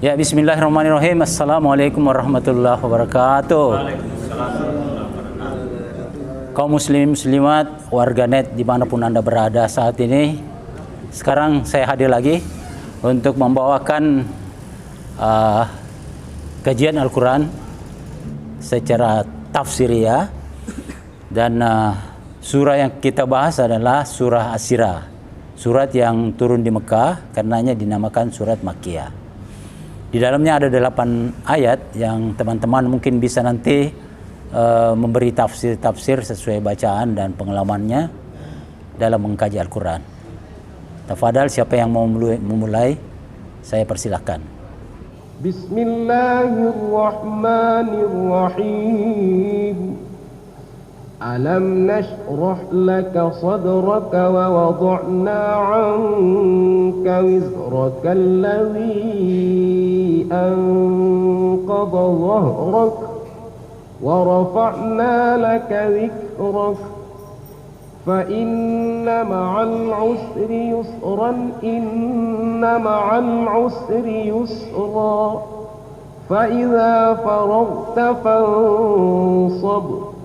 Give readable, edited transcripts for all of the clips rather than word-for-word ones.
Ya, bismillahirrahmanirrahim. Assalamualaikum warahmatullahi wabarakatuh. Kaum muslim muslimat, warganet dimanapun Anda berada saat ini. Sekarang saya hadir lagi untuk membawakan kajian Al-Quran secara tafsiriyah. Dan surah yang kita bahas adalah surah As-Sirah, surat yang turun di Mekah, karenanya dinamakan surat Makkiyah. Di dalamnya ada 8 ayat yang teman-teman mungkin bisa nanti memberi tafsir sesuai bacaan dan pengalamannya dalam mengkaji Al-Quran. Tafadhal, siapa yang mau memulai? Saya persilahkan. Bismillahirrahmanirrahim. Alam nashrah laka sadraka wa wada'na 'anka wizraka alladhi anqadha dhahrak wa rafa'na laka dhikrak fa inna ma'al 'usri yusran inna ma'al 'usri yusra fa idza faraghta fansab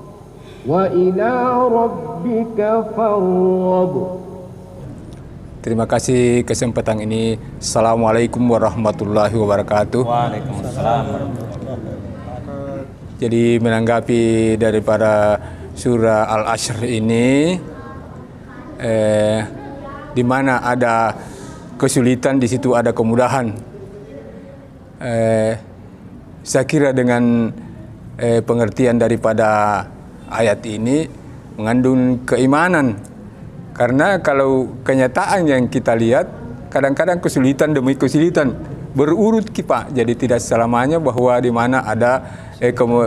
wa ila rabbika farghab. Terima kasih kesempatan ini. Assalamualaikum warahmatullahi wabarakatuh. Waalaikumsalam. Jadi menanggapi daripada surah Al-Ashr ini, di mana ada kesulitan, di situ ada kemudahan. Saya kira dengan pengertian daripada ayat ini mengandung keimanan, karena kalau kenyataan yang kita lihat kadang-kadang kesulitan demi kesulitan berurut Pak. Jadi tidak selamanya bahwa di mana ada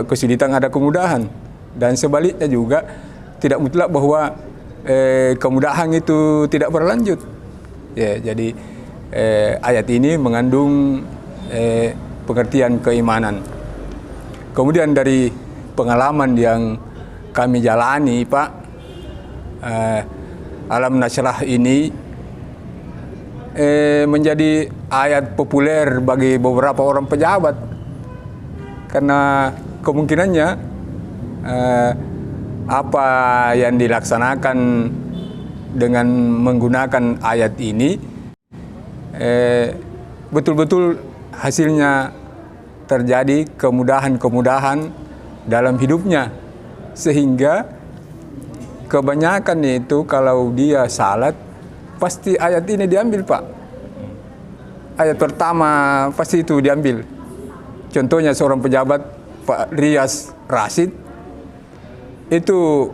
kesulitan ada kemudahan, dan sebaliknya juga tidak mutlak bahwa kemudahan itu tidak berlanjut. Ya, jadi ayat ini mengandung pengertian keimanan. Kemudian dari pengalaman yang kami jalani Pak, Alam Nashrah ini menjadi ayat populer bagi beberapa orang pejabat, karena kemungkinannya apa yang dilaksanakan dengan menggunakan ayat ini betul-betul hasilnya terjadi kemudahan-kemudahan dalam hidupnya, sehingga kebanyakan itu kalau dia salat pasti ayat ini diambil Pak. Ayat pertama pasti itu diambil. Contohnya seorang pejabat, Pak Rias Rasid, itu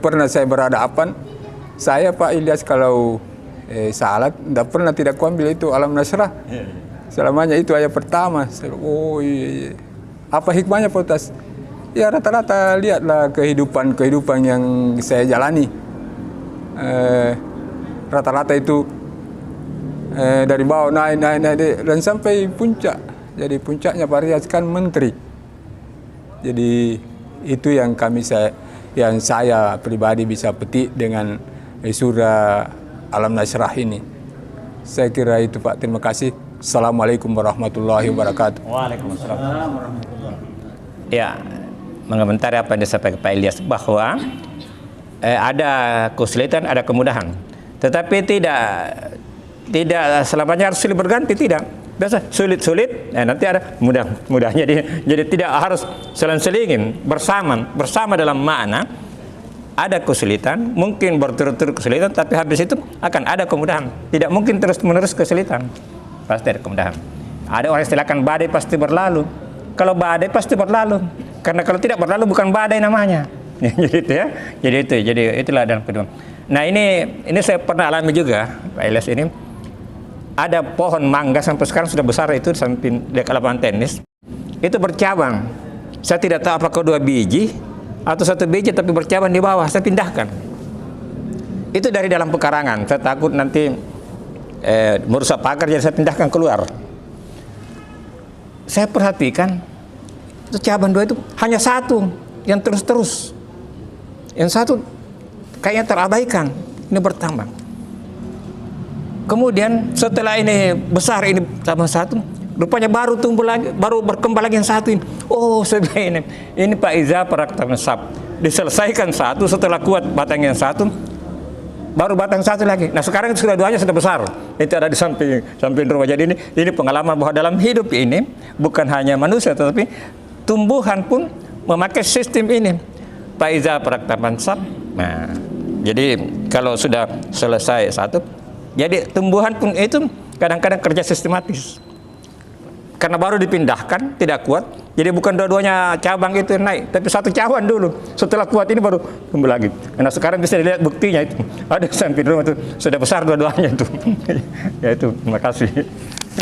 pernah saya berhadapan. Saya Pak Ilyas kalau salat tidak kuambil itu Alam Nashrah. Selamanya itu ayat pertama. Oh iya. Apa hikmahnya Pak Ustaz? Ya rata-rata lihatlah kehidupan yang saya jalani. Rata-rata itu dari bawah naik dan sampai puncak. Jadi puncaknya Pak Rias kan menteri. Jadi itu yang saya pribadi bisa petik dengan surah Alam Nashrah ini. Saya kira itu Pak. Terima kasih. Assalamualaikum warahmatullahi wabarakatuh. Waalaikumsalam warahmatullahi wabarakatuh. Ya, mengomentari apa yang disampaikan Pak Ilyas, bahwa ada kesulitan, ada kemudahan, tetapi tidak selamanya harus silih berganti, tidak. Biasa sulit, nanti ada mudah. Jadi tidak harus selang-selingin, bersama dalam makna ada kesulitan, mungkin berturut-turut kesulitan, tapi habis itu akan ada kemudahan. Tidak mungkin terus-menerus kesulitan, pasti ada kemudahan. Ada orang istilahkan badai pasti berlalu. Kalau badai pasti berlalu, karena kalau tidak berlalu bukan badai namanya. Jadi itu ya. Jadi itulah dalam kedua. Nah ini saya pernah alami juga Pak Ilyas ini. Ada pohon mangga sampai sekarang sudah besar itu samping dekat lapangan tenis. Itu bercabang. Saya tidak tahu apakah 2 biji atau 1 biji tapi bercabang di bawah. Saya pindahkan. Itu dari dalam pekarangan. Saya takut nanti merusak pagar, jadi saya pindahkan keluar. Saya perhatikan itu cabang 2 itu hanya 1 yang terus-terus, yang 1 kayaknya terabaikan, ini bertambah. Kemudian setelah ini besar, ini cabang 1 rupanya baru tumbuh lagi, baru berkembang lagi yang satu ini. Oh, sebenarnya ini Pak Iza Praktaman Sab. Diselesaikan satu, setelah kuat batang yang satu, baru batang satu lagi. Nah sekarang sudah duanya sudah besar. Itu ada di samping rumah. Jadi ini pengalaman bahwa dalam hidup ini bukan hanya manusia, tetapi tumbuhan pun memakai sistem ini. Pak Iza Praktaman Sab. Nah, jadi kalau sudah selesai satu, jadi tumbuhan pun itu kadang-kadang kerja sistematis. Karena baru dipindahkan, tidak kuat, jadi bukan dua-duanya cabang itu naik, tapi satu cawan dulu. Setelah kuat ini baru tumbuh lagi. Nah sekarang bisa dilihat buktinya itu. Ada samping rumah itu sudah besar dua-duanya itu. Ya itu, terima kasih.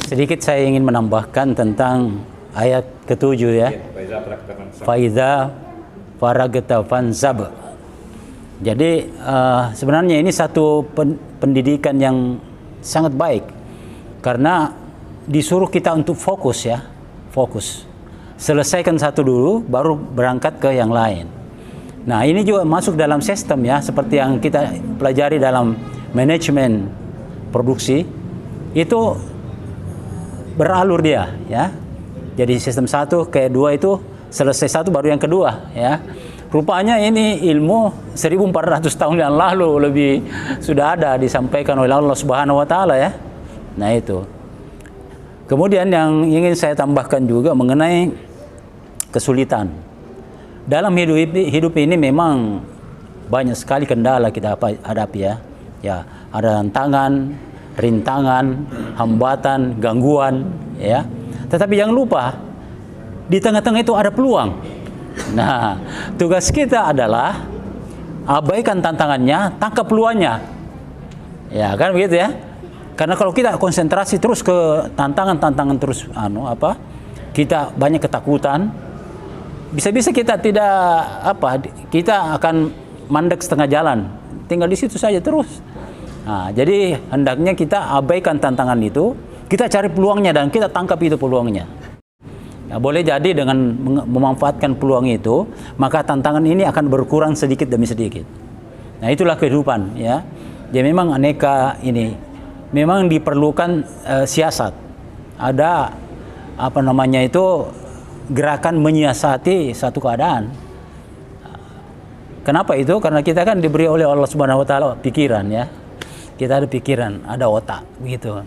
Sedikit saya ingin menambahkan tentang ayat ke-7 ya. Faiza faragta fansab. Jadi sebenarnya ini satu pendidikan yang sangat baik, karena disuruh kita untuk fokus ya, fokus. Selesaikan satu dulu, baru berangkat ke yang lain. Nah ini juga masuk dalam sistem ya, seperti yang kita pelajari dalam manajemen produksi, itu beralur dia ya. Jadi sistem satu ke dua itu selesai satu baru yang kedua ya. Rupanya ini ilmu 1400 tahun yang lalu lebih sudah ada disampaikan oleh Allah Subhanahu wa taala ya. Nah itu. Kemudian yang ingin saya tambahkan juga mengenai kesulitan. Dalam hidup ini memang banyak sekali kendala kita hadapi ya. Ya, ada tantangan, rintangan, hambatan, gangguan ya. Tetapi jangan lupa di tengah-tengah itu ada peluang. Nah, tugas kita adalah abaikan tantangannya, tangkap peluangnya. Ya, kan begitu ya? Karena kalau kita konsentrasi terus ke tantangan terus kita banyak ketakutan, bisa-bisa kita tidak kita akan mandek setengah jalan, tinggal di situ saja terus. Nah, jadi hendaknya kita abaikan tantangan itu, kita cari peluangnya dan kita tangkap itu peluangnya. Nah, boleh jadi dengan memanfaatkan peluang itu, maka tantangan ini akan berkurang sedikit demi sedikit. Nah, itulah kehidupan ya. Dia memang aneka ini. Memang diperlukan siasat. Ada gerakan menyiasati satu keadaan. Kenapa itu? Karena kita kan diberi oleh Allah Subhanahu wa taala pikiran ya. Kita ada pikiran, ada otak begitu.